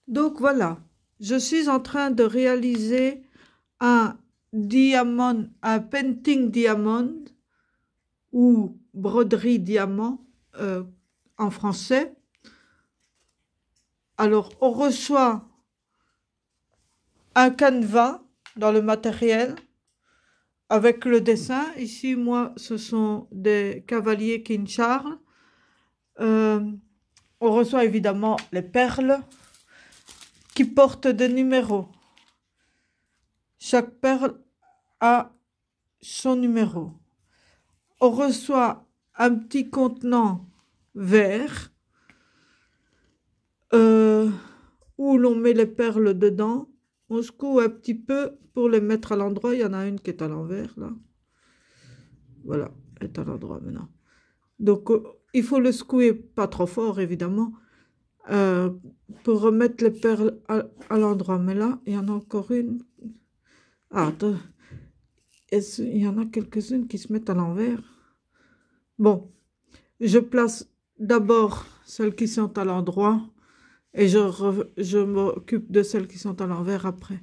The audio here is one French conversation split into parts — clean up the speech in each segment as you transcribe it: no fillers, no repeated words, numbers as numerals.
Donc voilà, je suis en train de réaliser un diamant, un painting diamond ou broderie diamant en français. Alors, on reçoit un canevas dans le matériel avec le dessin. Ici, moi, ce sont des cavaliers King Charles. On reçoit évidemment les perles qui portent des numéros. Chaque perle a son numéro. On reçoit un petit contenant vert où l'on met les perles dedans. On secoue un petit peu pour les mettre à l'endroit. Il y en a une qui est à l'envers, là. Voilà, elle est à l'endroit maintenant. Donc, il faut le secouer pas trop fort, évidemment, pour remettre les perles à l'endroit. Mais là, il y en a encore une. Ah, attends. Il y en a quelques-unes qui se mettent à l'envers. Bon, je place d'abord celles qui sont à l'endroit et je m'occupe de celles qui sont à l'envers après.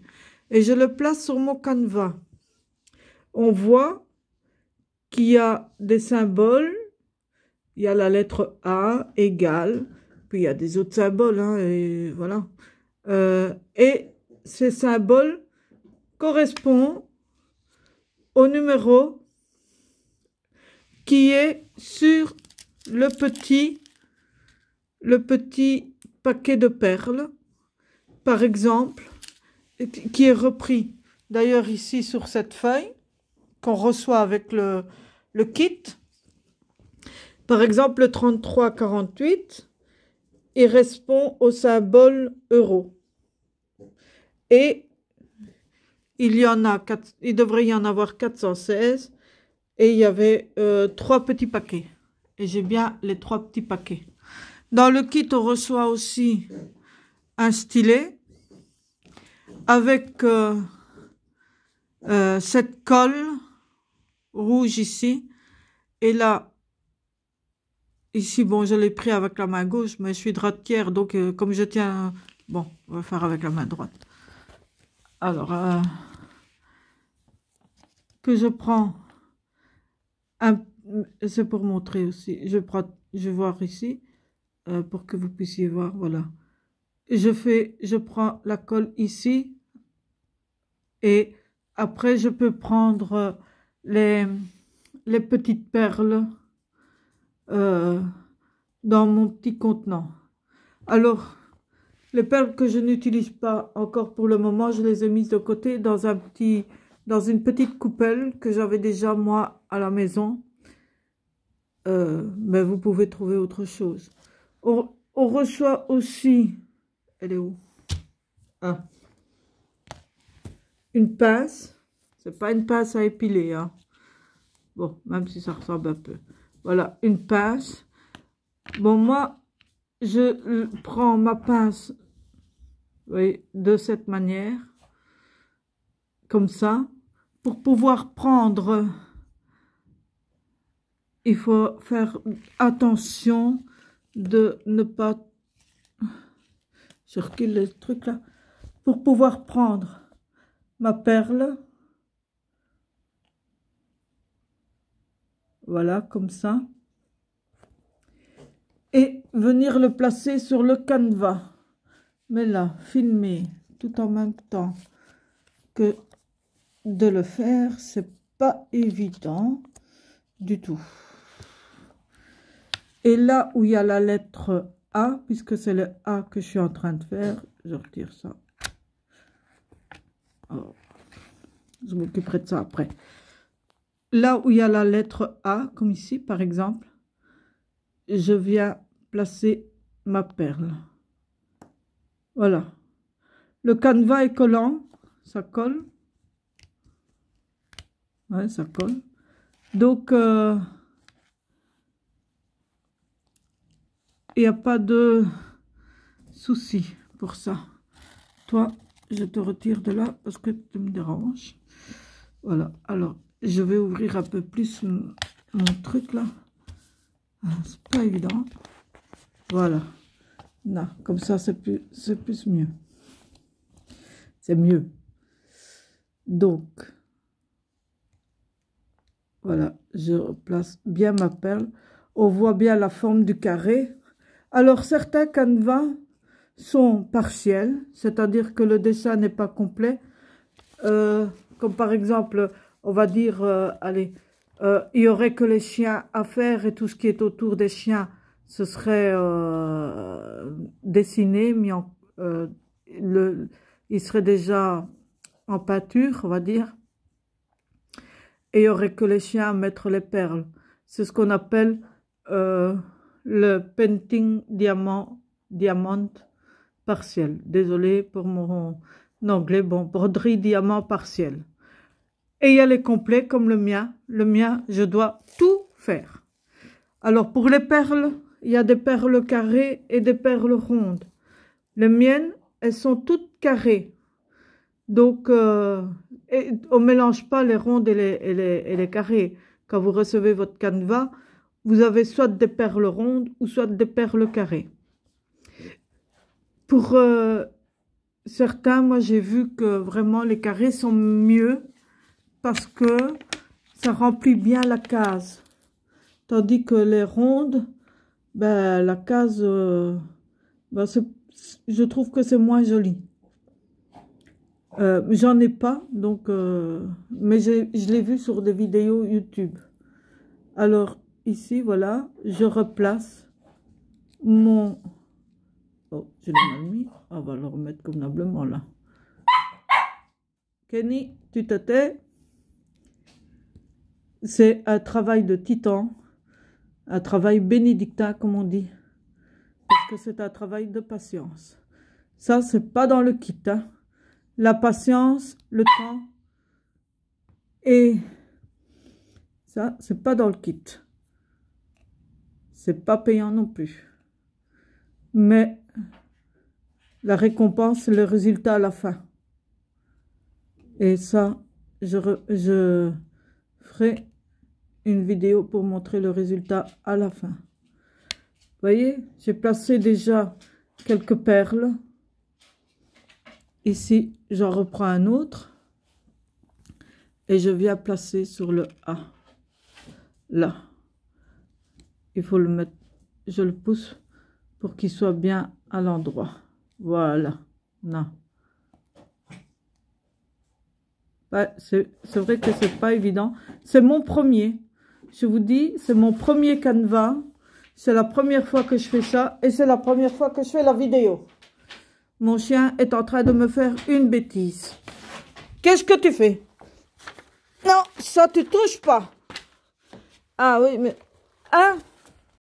Et je le place sur mon canevas. On voit qu'il y a des symboles. Il y a la lettre A égale, puis il y a des autres symboles, hein, et voilà. Et ces symboles correspondent au numéro qui est sur le petit paquet de perles, par exemple, qui est repris d'ailleurs ici sur cette feuille qu'on reçoit avec le kit. Par exemple, le 3348, il correspond au symbole euro. Et il devrait y en avoir 416. Et il y avait 3 petits paquets. Et j'ai bien les 3 petits paquets. Dans le kit, on reçoit aussi un stylet avec cette colle rouge ici. Et là, ici, bon, je l'ai pris avec la main gauche, mais je suis droitière, donc comme je tiens... Bon, on va faire avec la main droite. Alors, que je prends... C'est pour montrer aussi. Je vais voir ici, pour que vous puissiez voir, voilà. Je prends la colle ici, et après, je peux prendre les petites perles dans mon petit contenant. Alors, les perles que je n'utilise pas encore pour le moment, je les ai mises de côté dans une petite coupelle que j'avais déjà moi à la maison. Mais vous pouvez trouver autre chose. On reçoit aussi, elle est où? Ah, une pince. C'est pas une pince à épiler, hein. Bon, même si ça ressemble un peu. Voilà, une pince. Bon, moi, je prends ma pince, vous voyez, de cette manière, comme ça, pour pouvoir prendre. Il faut faire attention de ne pas... Je recule le truc là. Pour pouvoir prendre ma perle. Voilà, comme ça. Et venir le placer sur le canevas. Mais là, filmer tout en même temps que de le faire, c'est pas évident du tout. Et là où il y a la lettre A, puisque c'est le A que je suis en train de faire, je retire ça. Alors, je m'occuperai de ça après. Là où il y a la lettre A, comme ici par exemple, je viens placer ma perle. Voilà. Le canevas est collant, ça colle. Ouais, ça colle. Donc, il n'y a pas de souci pour ça. Toi, je te retire de là parce que tu me déranges. Voilà. Alors, je vais ouvrir un peu plus mon truc là. C'est pas évident. Voilà. Non, comme ça, c'est plus mieux. C'est mieux. Donc, voilà, je place bien ma perle. On voit bien la forme du carré. Alors, certains canevas sont partiels, c'est-à-dire que le dessin n'est pas complet. Comme par exemple, on va dire, allez, il y aurait que les chiens à faire et tout ce qui est autour des chiens, ce serait dessiné, il serait déjà en peinture, on va dire. Et il n'y aurait que les chiens à mettre les perles. C'est ce qu'on appelle le painting diamant partiel. Désolé pour mon anglais, bon, broderie diamant partiel. Et il y a les complets comme le mien. Le mien, je dois tout faire. Alors pour les perles, il y a des perles carrées et des perles rondes. Les miennes, elles sont toutes carrées. Donc, on ne mélange pas les rondes et les carrés. Quand vous recevez votre canevas, vous avez soit des perles rondes ou soit des perles carrées. Pour certains, moi j'ai vu que vraiment les carrés sont mieux parce que ça remplit bien la case. Tandis que les rondes, ben, la case, ben, je trouve que c'est moins joli. J'en ai pas, donc, mais je l'ai vu sur des vidéos YouTube. Alors, ici, voilà, je replace mon... Oh, je l'ai mal mis. On va le remettre convenablement, là. Kenny, tu te tais. C'est un travail de titan, un travail bénédictin, comme on dit. Parce que c'est un travail de patience. Ça, c'est pas dans le kit, hein. La patience, le temps, et ça, c'est pas dans le kit. C'est pas payant non plus. Mais la récompense, c'est le résultat à la fin. Et ça, je ferai une vidéo pour montrer le résultat à la fin. Vous voyez, j'ai placé déjà quelques perles. Ici, j'en reprends un autre. Et je viens placer sur le A. Là. Il faut le mettre, je le pousse pour qu'il soit bien à l'endroit. Voilà. Non. Ouais, c'est vrai que c'est pas évident. C'est mon premier. Je vous dis, c'est mon premier canevas. C'est la première fois que je fais ça. Et c'est la première fois que je fais la vidéo. Mon chien est en train de me faire une bêtise. Qu'est-ce que tu fais? Non, ça tu touches pas. Ah oui, mais... Hein?